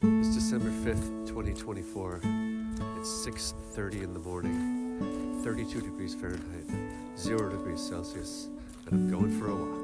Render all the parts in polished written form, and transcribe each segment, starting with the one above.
It's December 5th, 2024. It's 6:30 in the morning, 32 degrees Fahrenheit, 0 degrees Celsius, and I'm going for a walk.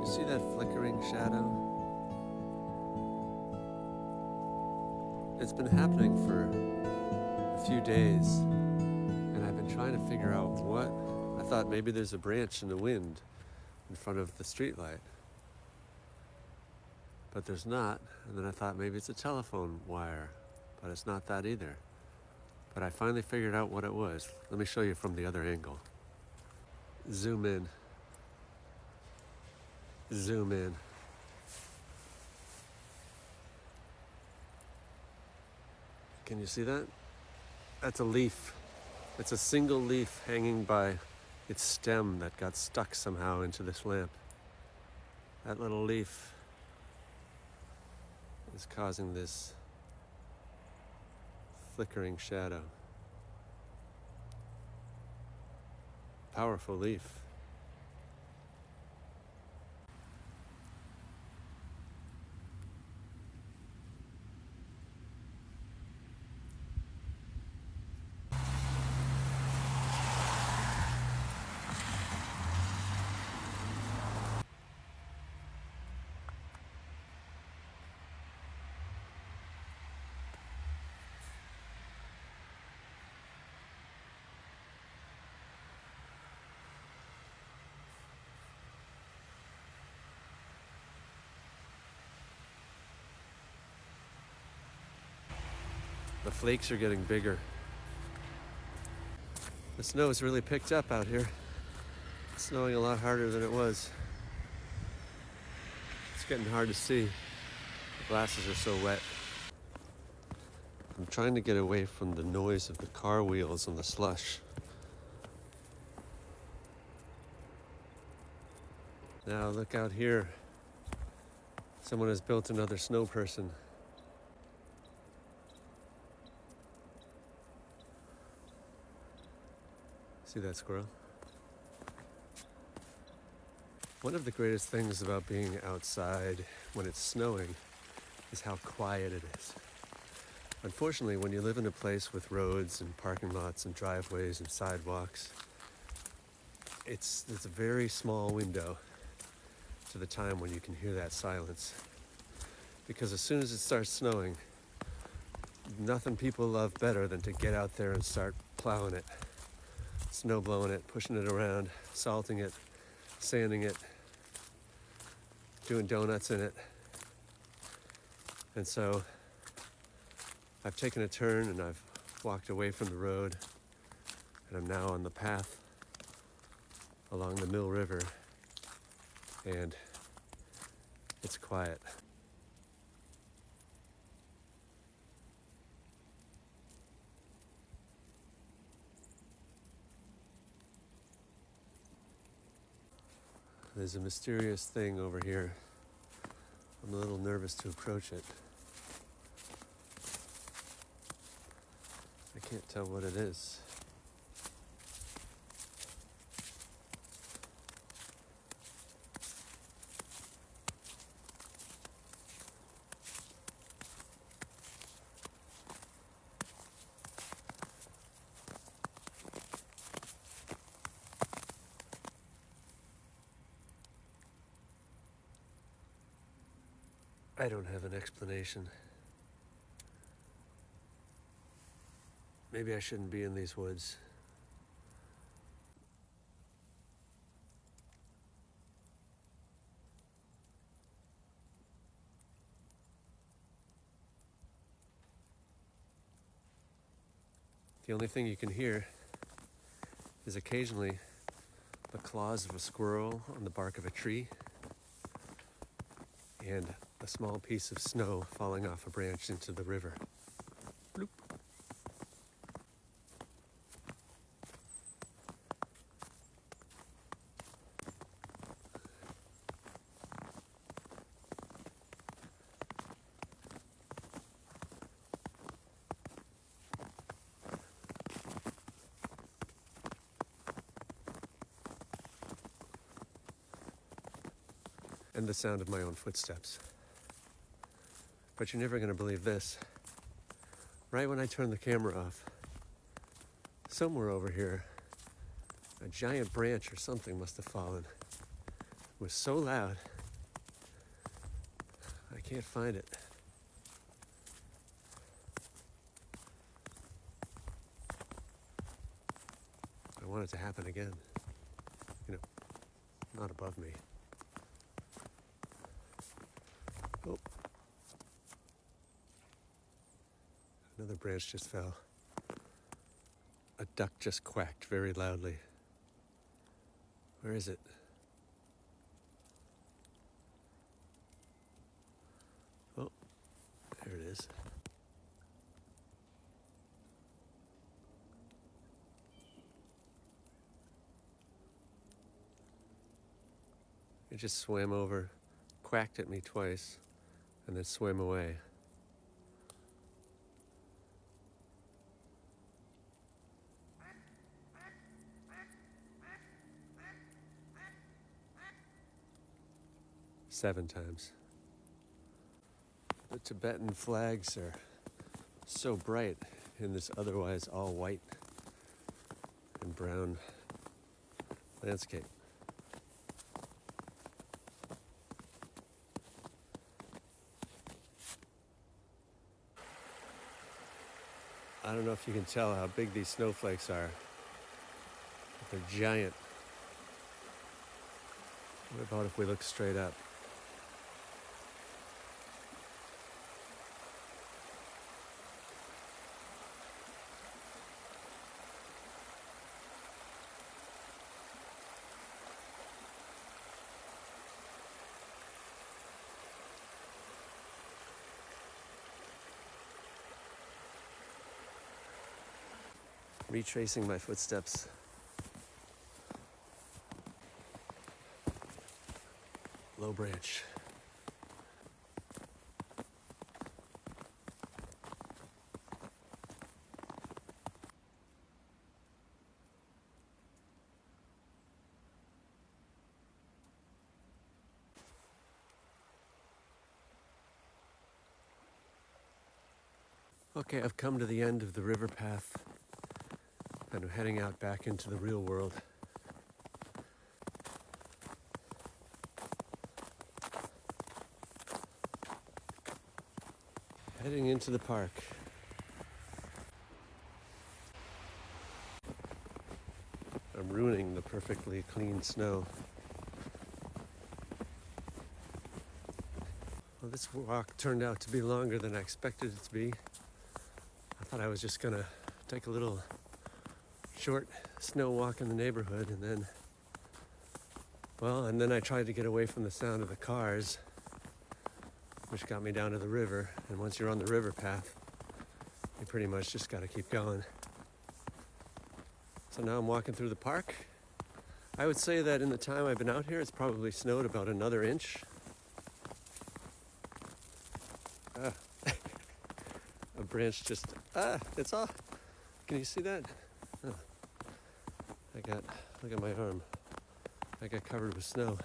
See that flickering shadow? It's been happening for a few days, and I've been trying to figure out what. I thought maybe there's a branch in the wind in front of the streetlight, but there's not. And then I thought maybe it's a telephone wire, but it's not that either. But I finally figured out what it was. Let me show you from the other angle. Zoom in. Zoom in. Can you see that? That's a leaf. It's a single leaf hanging by its stem that got stuck somehow into this lamp. That little leaf is causing this flickering shadow. Powerful leaf. The flakes are getting bigger. The snow has really picked up out here. It's snowing a lot harder than it was. It's getting hard to see. The glasses are so wet. I'm trying to get away from the noise of the car wheels on the slush. Now look out here. Someone has built another snow person. See that squirrel? One of the greatest things about being outside when it's snowing is how quiet it is. Unfortunately, when you live in a place with roads and parking lots and driveways and sidewalks, it's a very small window to the time when you can hear that silence. Because as soon as it starts snowing, nothing people love better than to get out there and start plowing it, snow blowing it, pushing it around, salting it, sanding it, doing donuts in it. And so I've taken a turn and I've walked away from the road, and I'm now on the path along the Mill River, and it's quiet. There's a mysterious thing over here. I'm a little nervous to approach it. I can't tell what it is. I don't have an explanation. Maybe I shouldn't be in these woods. The only thing you can hear is occasionally the claws of a squirrel on the bark of a tree, and a small piece of snow falling off a branch into the river. Bloop. And the sound of my own footsteps. But you're never going to believe this. Right when I turned the camera off, somewhere over here, a giant branch or something must have fallen. It was so loud, I can't find it. I want it to happen again. You know, not above me. Oh. Another branch just fell. A duck just quacked very loudly. Where is it? Oh, there it is. It just swam over, quacked at me twice, and then swam away. Seven times. The Tibetan flags are so bright in this otherwise all white and brown landscape. I don't know if you can tell how big these snowflakes are, but they're giant. What about if we look straight up? Retracing my footsteps. Low branch. Okay, I've come to the end of the river path, and I'm heading out back into the real world. Heading into the park. I'm ruining the perfectly clean snow. Well, this walk turned out to be longer than I expected it to be. I thought I was just gonna take a little short snow walk in the neighborhood and then I tried to get away from the sound of the cars, which got me down to the river. And once you're on the river path, you pretty much just gotta keep going. So now I'm walking through the park. I would say that in the time I've been out here, it's probably snowed about another inch. A branch just, it's off. Can you see that? Oh. Look at my arm. I got covered with snow.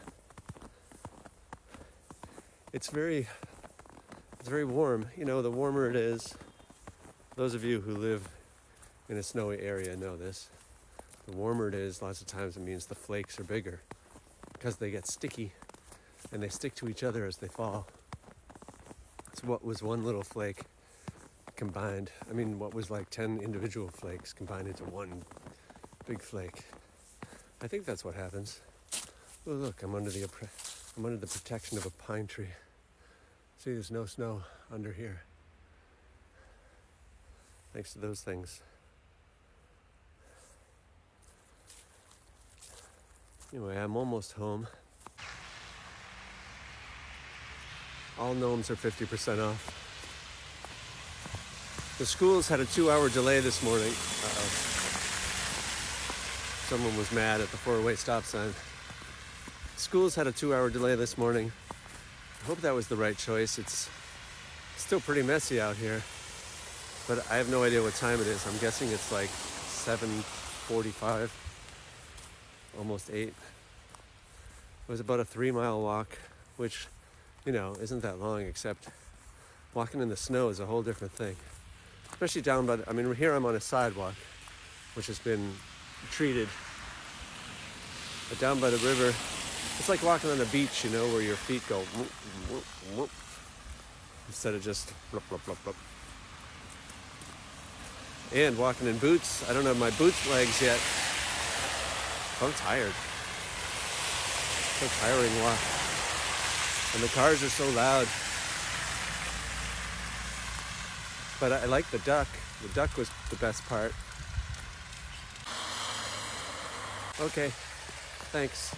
It's very warm. You know, the warmer it is, those of you who live in a snowy area know this. The warmer it is, lots of times it means the flakes are bigger because they get sticky and they stick to each other as they fall. So what was one little flake combined, what was like 10 individual flakes combined into one big flake. I think that's what happens. Oh look, I'm under the protection of a pine tree. See, there's no snow under here. Thanks to those things. Anyway, I'm almost home. All gnomes are 50% off. The schools had a 2-hour delay this morning. Someone was mad at the 4-way stop sign. Schools had a 2-hour delay this morning. I hope that was the right choice. It's still pretty messy out here, but I have no idea what time it is. I'm guessing it's like 7:45, almost 8. It was about a 3-mile walk, which, isn't that long, except walking in the snow is a whole different thing. Especially down by here I'm on a sidewalk, which has been treated. But down by the river, it's like walking on the beach, where your feet go whoop, whoop, whoop, instead of just blop, blop, blop, blop. And walking in boots, I don't have my boot legs yet. I'm tired. So tiring walk. And the cars are so loud. But I like the duck. The duck was the best part. Okay, thanks.